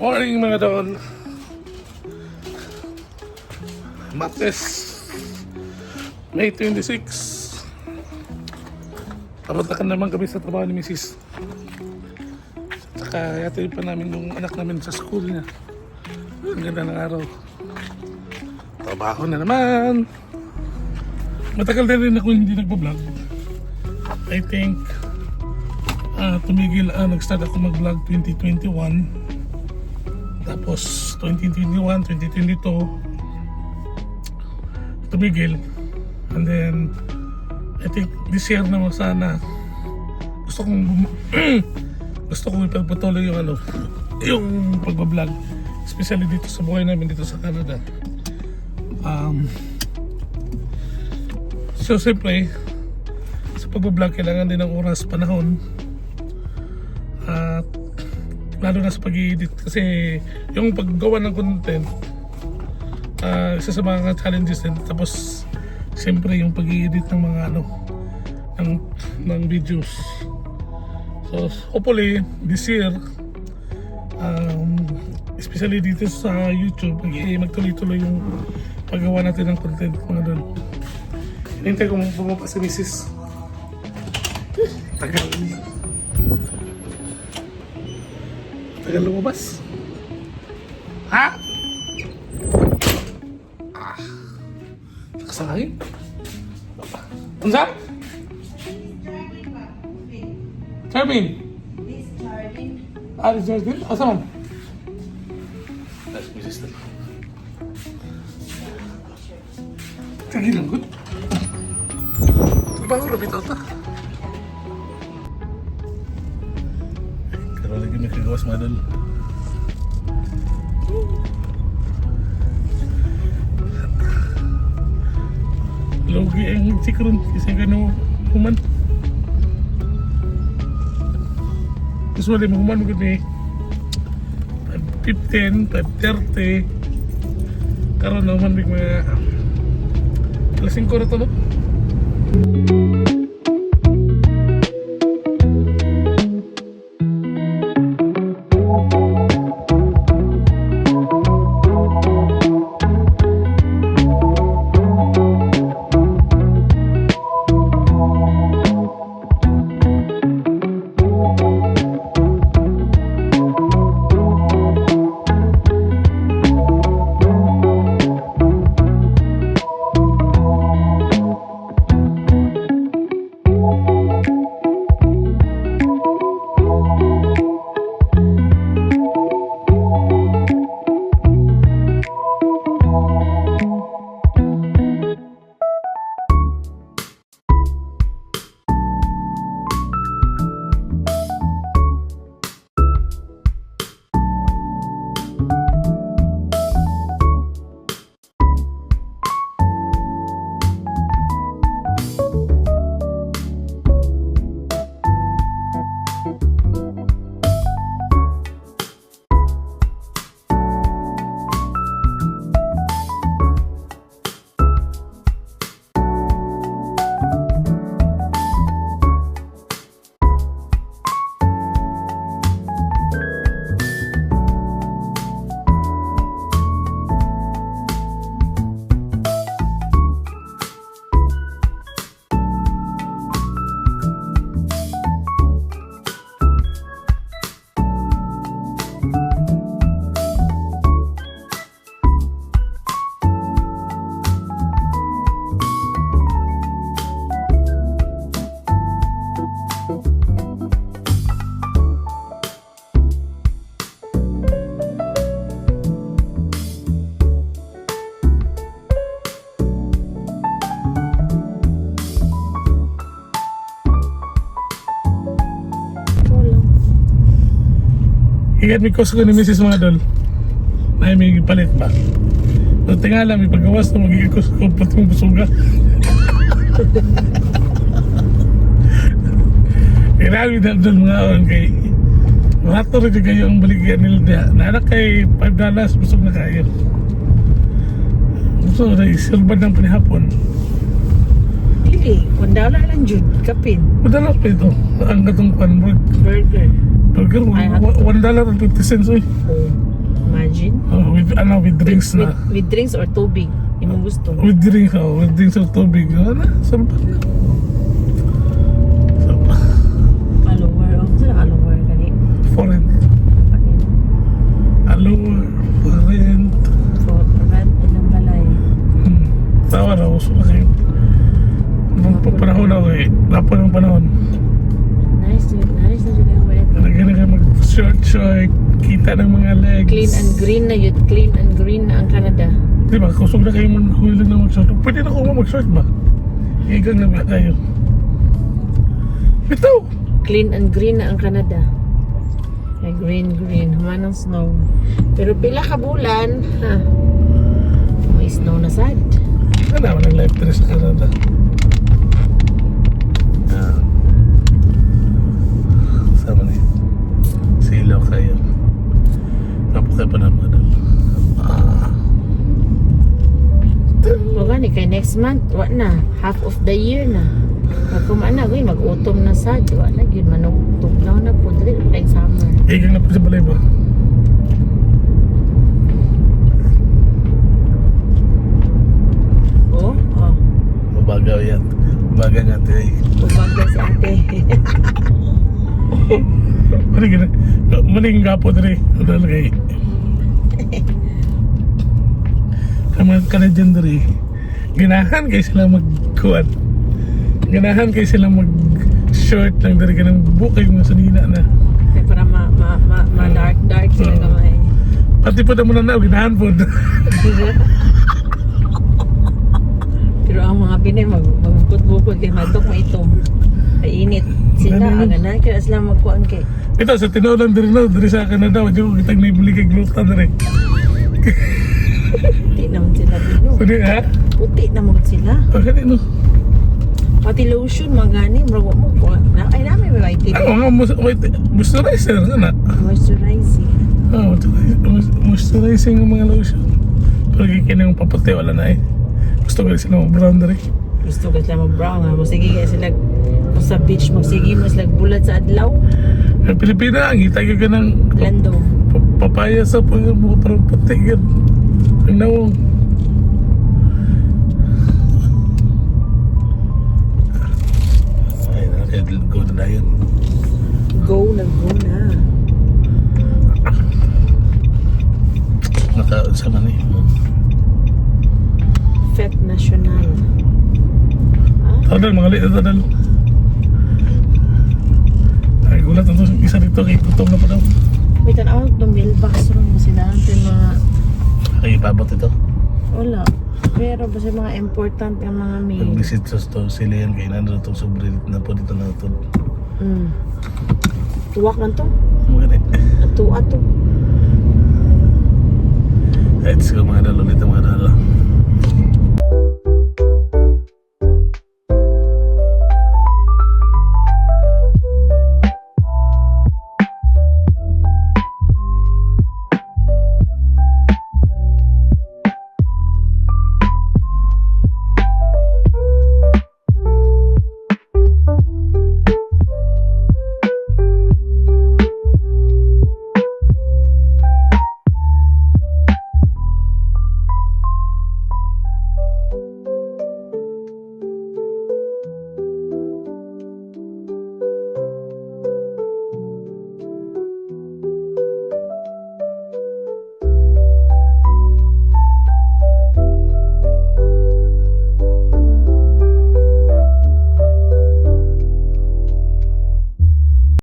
Morning mga tol. Martes, May 26. Papunta ka naman kami sa trabaho ni Mrs. Saka yatid pa namin yung anak namin sa school niya. Ang ganda ng araw. Trabaho na naman. Matagal na rin ako hindi nagbablog. I think tumigil, nag-start ako mag-vlog 2021. Tapos 2021, 2022 tumigil. And then I think this year naman sana gusto kong ipagpatuloy yung yung pagbablog, especially dito sa buhay namin dito sa Canada. So siyempre sa pagbablog kailangan din ng oras, panahon, at lalo na sa pag-i-edit kasi yung paggawa ng content isa sa mga challenges din. Tapos siyempre yung pag-i-edit ng mga ng videos. So hopefully this year especially dito sa YouTube magtuloy-tuloy yung paggawa natin ng content mga doon. Hinintay ko bumaba si Mrs. Tagal lumabas. Ha? Lakas ang hangin. Unsa? Charmin. This Jardin? Asa man? That's Mrs. Tingin lang good. Trabaho rabi ito ta. Pero lagi may kagawas madal. Logi ang sikron kasi kano human. Usually human mo gud 5:15, 5:30. Karon naman big mga alas 5 ra to no? Ikat may cost ko ni Mrs. mga dol. Ay may palit ba? So tingala may paggawas na magiging cost ko pati mong busuga. Kailangan may dol mga on kay rato rin kayo ang baligyan nila. Naanak kay $5 busog na kayo. So isilban ng panihapon. Dili, $1 lang jud kapin. $1 pa ito. Ang katong burger. Burger. Burger, $1.50 oy. Imagine. With drinks na. With drinks or tubig. Yung gusto. With drinks, with drinks of tubig. Ano? Sampa. Allower. Saan ang allower kani? Foreign. Allower. Foreign. For rent ng balay. Tawa na. Uso na kayo. Nung panahon ako eh. Lapo ng panahon. Nice na dyan yung weather. Nagana kayo mag-short. Kita ng mga legs. Clean and green na yun. Clean and green na ang Canada. Di ba? Kusog na kayo hulog na mag-short. Pwede na ko mag-short ba? Igang na ba kayo? Ito! Clean and green na ang Canada. Ay, green. Human ng snow. Pero pila ka bulan, ha? May snow na sad. Ano naman ang life dress sa Canada? Sama niyo. Silaw kayo. Napakay pa naman daw. O gani, kay next month, wa na. Half of the year na. Pag kumana, mag-autumn na sad. Wa na, yun, manugtugnaw na po. Dali, like summer. Igang na po sa balay ba? Oh. Mabagaw yan. Baga nga tayo. Bubagay si ate. Maning gapo dali. Ano lagay? Kaman ka na dyan dali. Ganahan kayo sila magkuhan. Ganahan kayo sila mag-short lang dali ka ng bukay mo sa nina na. Ay, para ma-dark sila kamay. Pati po na muna na, ganahan po. Pero ang mga Pinay, magbukod-bukod kay madok maitom. Ay init. Sila, aganan kaya sila magkuhan kay. Ito, sa tinawlan din na, dali sa Canada, wadyo ko kitang naibili kay gluta dali. Puti naman sila dino. Pwede ha? Puti naman sila. Pagkat ino. Pati lotion, magani, marawa mo ko. Ay namin may white tip. Ano nga, moisturizer na. Moisturizing. Moisturizing ang mga lotion. Pero kikinin yung paputi, wala na eh. Gusto ko sila mag-brown dali. Gusto ka sila mag-brown ha. Magsige kaya sila kung sa beach, magsige mo sila bulat sa adlaw. Ang Pilipina, ang itagay ka ng Lando. papaya sa mga parang puti. Ang nawong. Ay, go na yun. Go na. Naka-sa man eh. Fête National. Tadal, mga liit na tadal. Ay, gulat na to. Isa dito kay gutom na pa daw. May tanaw itong mailbox ron mo sila natin mga Ay, ipabot ito. wala. Pero basta mga important yung mga mail. Pag-visit sa store sila yan, kaya nandun itong subreddit na po dito na ito. Tuwak man to. Maganda. Ato. Kahit siguro mga dalo dito, mga dalo.